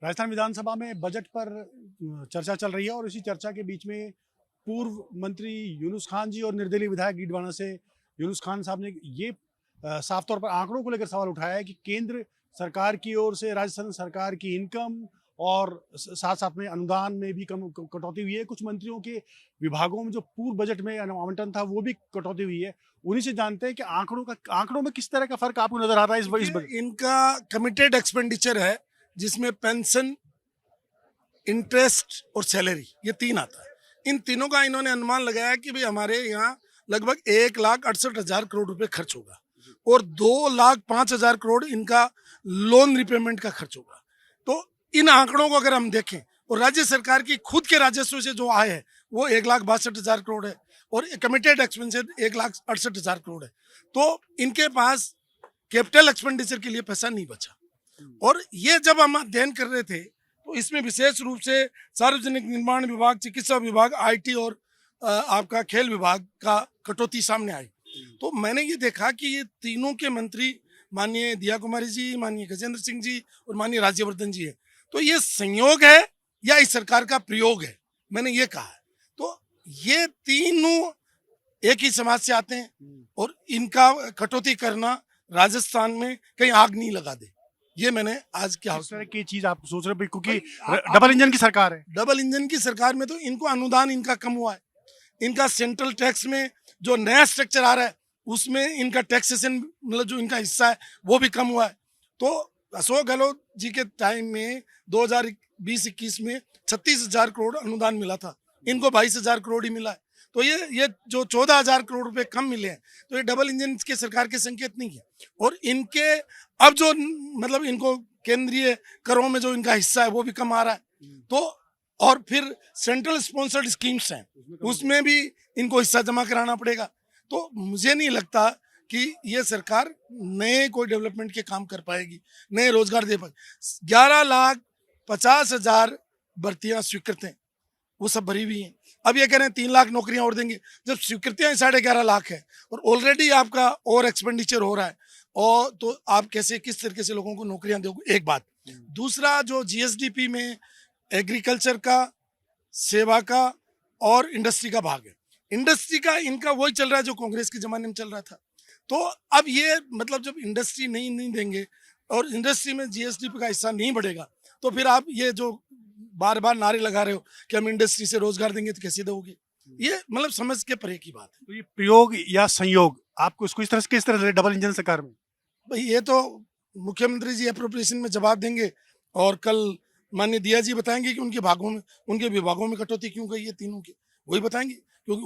राजस्थान विधानसभा में बजट पर चर्चा चल रही है और इसी चर्चा के बीच में पूर्व मंत्री यूनुस खान जी और निर्दलीय विधायक डीडवाना से यूनुस खान साहब ने ये साफ तौर पर आंकड़ों को लेकर सवाल उठाया है कि केंद्र सरकार की ओर से राजस्थान सरकार की इनकम और साथ साथ में अनुदान में भी कम कटौती हुई है। कुछ मंत्रियों के विभागों में जो पूर्व बजट में आवंटन था वो भी कटौती हुई है। उन्हीं से जानते हैं कि आंकड़ों में किस तरह का फर्क आपको नजर आ रहा है इस बजट। इनका कमिटेड एक्सपेंडिचर है जिसमें पेंशन, इंटरेस्ट और सैलरी, ये तीन आता है। इन तीनों का इन्होंने अनुमान लगाया कि भाई हमारे यहाँ लगभग 1,68,000 करोड़ रुपए खर्च होगा और 2,05,000 करोड़ इनका लोन रिपेमेंट का खर्च होगा। तो इन आंकड़ों को अगर हम देखें और राज्य सरकार की खुद के राजस्व से जो आय है वो 1,62,000 करोड़ है और कमिटेड एक्सपेंडिचर 1,68,000 करोड़ है, तो इनके पास कैपिटल एक्सपेंडिचर के लिए पैसा नहीं बचा। और ये जब हम अध्ययन कर रहे थे तो इसमें विशेष रूप से सार्वजनिक निर्माण विभाग, चिकित्सा विभाग, आईटी और आपका खेल विभाग का कटौती सामने आई। तो मैंने ये देखा कि ये तीनों के मंत्री माननीय दिया कुमारी जी, माननीय गजेंद्र सिंह जी और माननीय राज्यवर्धन जी है, तो ये संयोग है या इस सरकार का प्रयोग है, मैंने ये कहा है। तो ये तीनों एक ही समाज से आते हैं और इनका कटौती करना राजस्थान में कहीं आग नहीं लगा दे, ये मैंने आज क्या की चीज आप सोच रहे हो, क्योंकि डबल इंजन की सरकार है। डबल इंजन की सरकार में तो इनको अनुदान इनका कम हुआ है। इनका सेंट्रल टैक्स में जो नया स्ट्रक्चर आ रहा है उसमें इनका टैक्सेशन मतलब जो इनका हिस्सा है वो भी कम हुआ है। तो अशोक गहलोत जी के टाइम में 2020-21 में 36,000 करोड़ अनुदान मिला था, इनको 22,000 करोड़ ही मिला है। तो ये जो 14,000 करोड़ रुपए कम मिले हैं तो ये डबल इंजन के सरकार के संकेत नहीं है। और इनके अब जो मतलब इनको केंद्रीय करों में जो इनका हिस्सा है वो भी कम आ रहा है। तो और फिर सेंट्रल स्पॉन्सर्ड स्कीम्स हैं उसमें भी इनको हिस्सा जमा कराना पड़ेगा। तो मुझे नहीं लगता कि ये सरकार नए कोई डेवलपमेंट के काम कर पाएगी, नए रोजगार दे पाएगी। 11,50,000 भर्तियां स्वीकृत हैं, वो सब भरी हुई हैं। अब ये कह रहे हैं 3 लाख नौकरियां और देंगे, जब स्वीकृतियां 11.5 लाख है और ऑलरेडी आपका और एक्सपेंडिचर हो रहा है, और तो आप कैसे किस तरीके से लोगों को नौकरियां दोगे, एक बात। दूसरा, जो जीएसडीपी में एग्रीकल्चर का, सेवा का और इंडस्ट्री का भाग है, इंडस्ट्री का इनका वही चल रहा है जो कांग्रेस के जमाने में चल रहा था। तो अब ये मतलब जब इंडस्ट्री नहीं देंगे और इंडस्ट्री में जीएसडीपी का हिस्सा नहीं बढ़ेगा तो फिर आप ये जो बार बार नारे लगा रहे हो कि हम इंडस्ट्री से रोजगार देंगे तो कैसे दोगे, ये मतलब समझ के परे की बात है। तो ये प्रयोग या संयोग आपको इसको किस तरह से डबल इंजन सरकार में? भाई ये तो मुख्यमंत्री जी अप्रोप्रिएशन में जवाब देंगे और कल माननीय दिया जी बताएंगे कि उनके विभागों में कटौती क्यों गई है, तीनों की वही बताएंगे, क्योंकि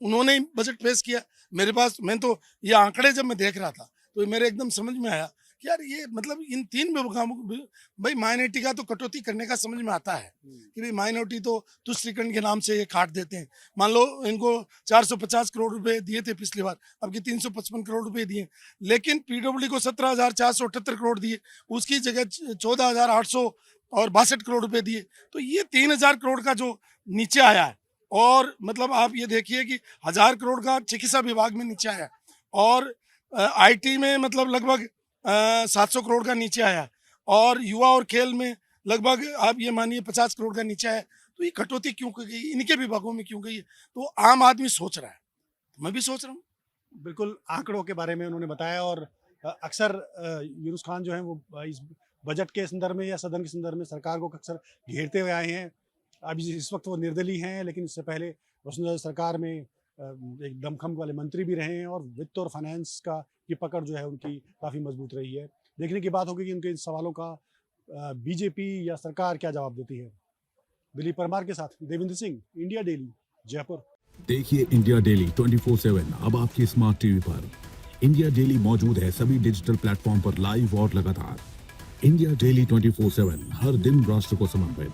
उन्होंने बजट पेश किया। मेरे पास मैं तो ये आंकड़े जब मैं देख रहा था तो मेरे एकदम समझ में आया कि यार ये मतलब इन तीन विभागों, भाई माइनॉरिटी का तो कटौती करने का समझ में आता है कि भाई माइनॉरिटी तो तुष्टिकरण के नाम से ये काट देते हैं। मान लो इनको 450 करोड़ रुपए दिए थे पिछली बार, अब की 355 करोड़ रुपए दिए, लेकिन पीडब्ल्यूडी को 17,478 करोड़ दिए, उसकी जगह 14,862 करोड़ रुपए दिए। तो ये 3,000 करोड़ का जो नीचे आया है, और मतलब आप ये देखिए कि 1,000 करोड़ का चिकित्सा विभाग में नीचे आया और आईटी में मतलब लगभग 700 करोड़ का नीचे आया और युवा और खेल में लगभग आप ये मानिए 50 करोड़ का नीचे आया। तो ये कटौती क्यों की गई, इनके विभागों में क्यों गई है? तो आम आदमी सोच रहा है, मैं भी सोच रहा हूँ। बिल्कुल आंकड़ों के बारे में उन्होंने बताया और अक्सर यूनुस खान जो है वो इस बजट के संदर्भ में या सदन के संदर्भ में सरकार को अक्सर घेरते हुए आए हैं। अभी इस वक्त वो निर्दलीय हैं, लेकिन इससे पहले वसुंधरा सरकार में एक दमखम वाले मंत्री भी रहे हैं और वित्त और फाइनेंस का की पकड़ जो है उनकी काफ़ी मजबूत रही है। देखने की बात होगी कि उनके इन सवालों का बीजेपी या सरकार क्या जवाब देती है। दिलीप परमार के साथ देवेंद्र सिंह, इंडिया डेली, जयपुर। देखिए इंडिया डेली 24/7 अब आपकी स्मार्ट टीवी पर। इंडिया डेली मौजूद है सभी डिजिटल प्लेटफॉर्म पर लाइव और लगातार। इंडिया डेली 24/7 हर दिन राष्ट्र को समर्पित।